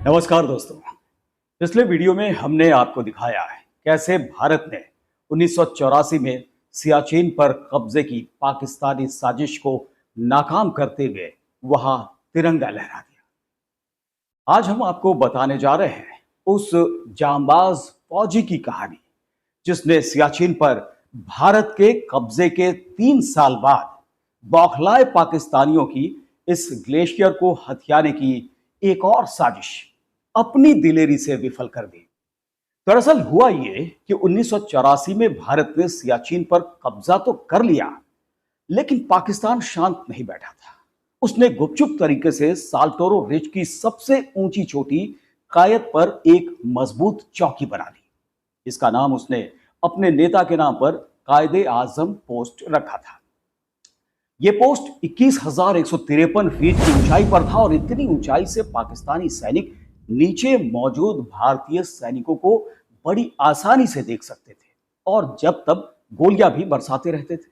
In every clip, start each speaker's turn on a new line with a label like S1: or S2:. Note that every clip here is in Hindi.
S1: नमस्कार दोस्तों। पिछले वीडियो में हमने आपको दिखाया है कैसे भारत ने 1984 में सियाचिन पर कब्जे की पाकिस्तानी साजिश को नाकाम करते हुए वहां तिरंगा लहरा दिया। आज हम आपको बताने जा रहे हैं उस जांबाज फौजी की कहानी जिसने सियाचिन पर भारत के कब्जे के 3 साल बाद बौखलाए पाकिस्तानियों की इस ग्लेशियर को हथियाने की एक और साजिश अपनी दिलेरी से विफल कर दी। दरअसल हुआ ये कि 1984 में भारत ने सियाचिन पर कब्जा तो कर लिया, लेकिन पाकिस्तान शांत नहीं बैठा था। उसने गुपचुप तरीके से साल्टोरो रिज की सबसे ऊंची चोटी कायद पर एक मजबूत चौकी बना ली। इसका नाम उसने अपने नेता के नाम पर कायदे आजम पोस्ट रखा था। यह पोस्ट 21,153 फीट की ऊंचाई पर था और इतनी ऊंचाई से पाकिस्तानी सैनिक नीचे मौजूद भारतीय सैनिकों को बड़ी आसानी से देख सकते थे और जब तब गोलियां भी बरसाते रहते थे।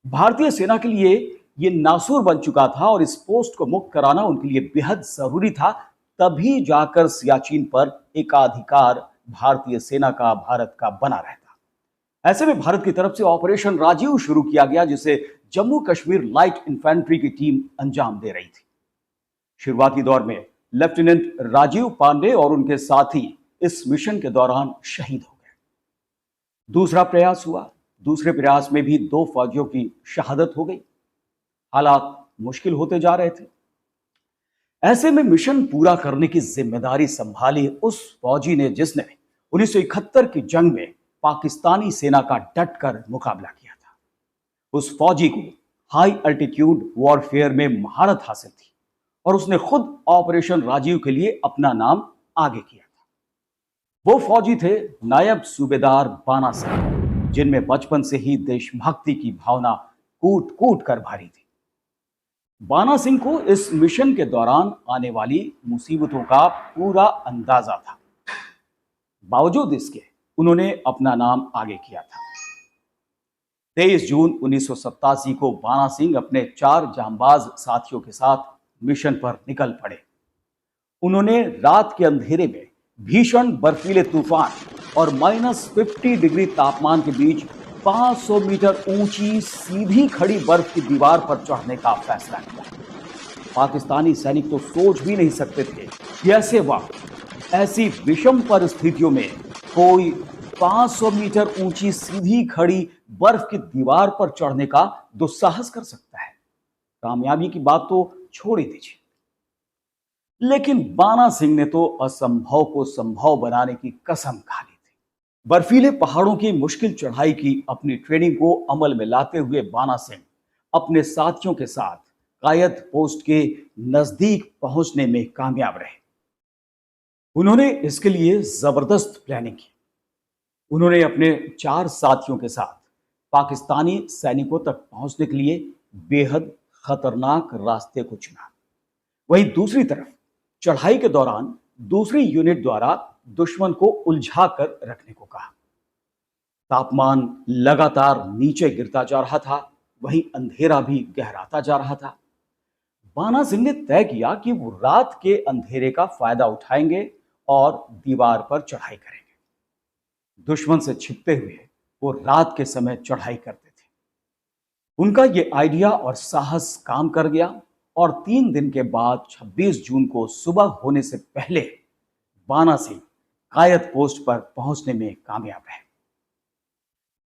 S1: भारतीय सेना के लिए यह नासूर बन चुका था और इस पोस्ट को मुक्त कराना उनके लिए बेहद जरूरी था। तभी जाकर सियाचिन पर एकाधिकार भारतीय सेना का, भारत का बना रहता। ऐसे में भारत की तरफ से ऑपरेशन राजीव शुरू किया गया, जिसे जम्मू कश्मीर लाइट इन्फेंट्री की टीम अंजाम दे रही थी। शुरुआती दौर में लेफ्टिनेंट राजीव पांडे और उनके साथी इस मिशन के दौरान शहीद हो गए। दूसरा प्रयास हुआ। दूसरे प्रयास में भी 2 फौजियों की शहादत हो गई। हालात मुश्किल होते जा रहे थे। ऐसे में मिशन पूरा करने की जिम्मेदारी संभाली उस फौजी ने जिसने 1971 की जंग में पाकिस्तानी सेना का डटकर मुकाबला किया था। उस फौजी को हाई अल्टीट्यूड वॉरफेयर में महारत हासिल थी और उसने खुद ऑपरेशन राजीव के लिए अपना नाम आगे किया था। वो फौजी थे नायब सूबेदार बाना सिंह, जिनमें बचपन से ही देशभक्ति की भावना कूट कूट कर भरी थी। बाना सिंह को इस मिशन के दौरान आने वाली मुसीबतों का पूरा अंदाजा था। बावजूद इसके उन्होंने अपना नाम आगे किया था। 23 जून 1987 को बाना सिंह अपने 4 जांबाज साथियों के साथ मिशन पर निकल पड़े। उन्होंने रात के अंधेरे में भीषण बर्फीले तूफान और -50 डिग्री तापमान के बीच 500 मीटर ऊंची सीधी खड़ी बर्फ की दीवार पर चढ़ने का फैसला किया। पाकिस्तानी सैनिक तो सोच भी नहीं सकते थे कि ऐसे वक्त, ऐसी विषम परिस्थितियों में कोई 500 मीटर ऊंची सीधी खड़ी बर्फ की दीवार पर चढ़ने का दुस्साहस कर सकता है। कामयाबी की बात तो छोड़ ही दीजिए। लेकिन बाना सिंह ने तो असंभव को संभव बनाने की कसम खा ली थी। बर्फीले पहाड़ों की मुश्किल चढ़ाई की अपनी ट्रेनिंग को अमल में लाते हुए बाना सिंह अपने साथियों के साथ कायद पोस्ट के नजदीक पहुंचने में कामयाब रहे। उन्होंने इसके लिए जबरदस्त प्लानिंग की। उन्होंने अपने 4 साथियों के साथ पाकिस्तानी सैनिकों तक पहुंचने के लिए बेहद खतरनाक रास्ते को चुना। वहीं दूसरी तरफ चढ़ाई के दौरान दूसरी यूनिट द्वारा दुश्मन को उलझा कर रखने को कहा। तापमान लगातार नीचे गिरता जा रहा था, वहीं अंधेरा भी गहराता जा रहा था। बाना सिंह ने तय किया कि वो रात के अंधेरे का फायदा उठाएंगे और दीवार पर चढ़ाई करेंगे। दुश्मन से छिपते हुए वो रात के समय चढ़ाई करते थे। उनका ये आइडिया और साहस काम कर गया और 3 दिन के बाद 26 जून को सुबह होने से पहले बाना सिंह कायद पोस्ट पर पहुंचने में कामयाब रहे।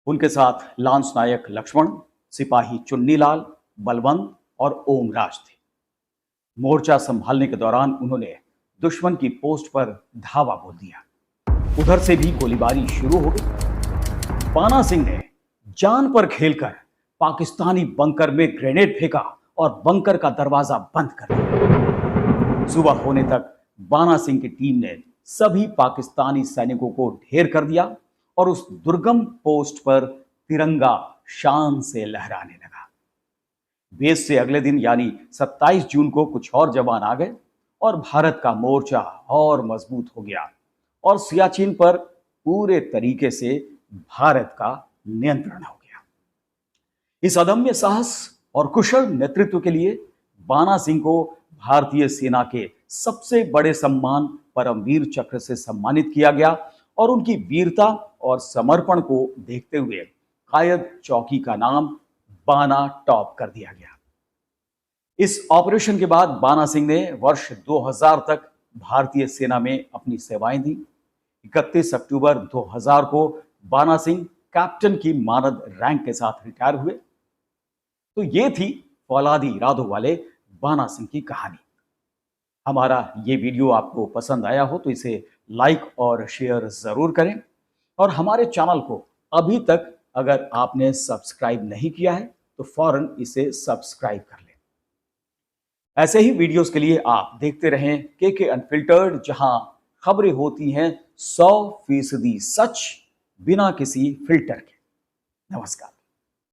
S1: उनके साथ लांस नायक लक्ष्मण, सिपाही चुन्नीलाल, बलवंत और ओमराज थे। मोर्चा संभालने के दौरान उन्होंने दुश्मन की पोस्ट पर धावा बोल दिया। उधर से भी गोलीबारी शुरू हो गई। बाना सिंह ने जान पर खेलकर पाकिस्तानी बंकर में ग्रेनेड फेंका और बंकर का दरवाजा बंद कर दिया। सुबह होने तक बाना सिंह की टीम ने सभी पाकिस्तानी सैनिकों को ढेर कर दिया और उस दुर्गम पोस्ट पर तिरंगा शान से लहराने लगा। बेस से अगले दिन यानी 27 जून को कुछ और जवान आ गए और भारत का मोर्चा और मजबूत हो गया और सियाचिन पर पूरे तरीके से भारत का नियंत्रण हो गया। इस अदम्य साहस और कुशल नेतृत्व के लिए बाना सिंह को भारतीय सेना के सबसे बड़े सम्मान परमवीर चक्र से सम्मानित किया गया और उनकी वीरता और समर्पण को देखते हुए कायद चौकी का नाम बाना टॉप कर दिया गया। इस ऑपरेशन के बाद बाना सिंह ने वर्ष 2000 तक भारतीय सेना में अपनी सेवाएं दी। 31 अक्टूबर 2000 को बाना सिंह कैप्टन की मानद रैंक के साथ रिटायर हुए। तो ये थी फौलादी इरादों वाले बाना सिंह की कहानी। हमारा ये वीडियो आपको पसंद आया हो तो इसे लाइक और शेयर जरूर करें और हमारे चैनल को अभी तक अगर आपने सब्सक्राइब नहीं किया है तो फौरन इसे सब्सक्राइब कर लें। ऐसे ही वीडियोस के लिए आप देखते रहें के अनफिल्टर्ड, जहां खबरें होती हैं 100% सच बिना किसी फिल्टर के। नमस्कार।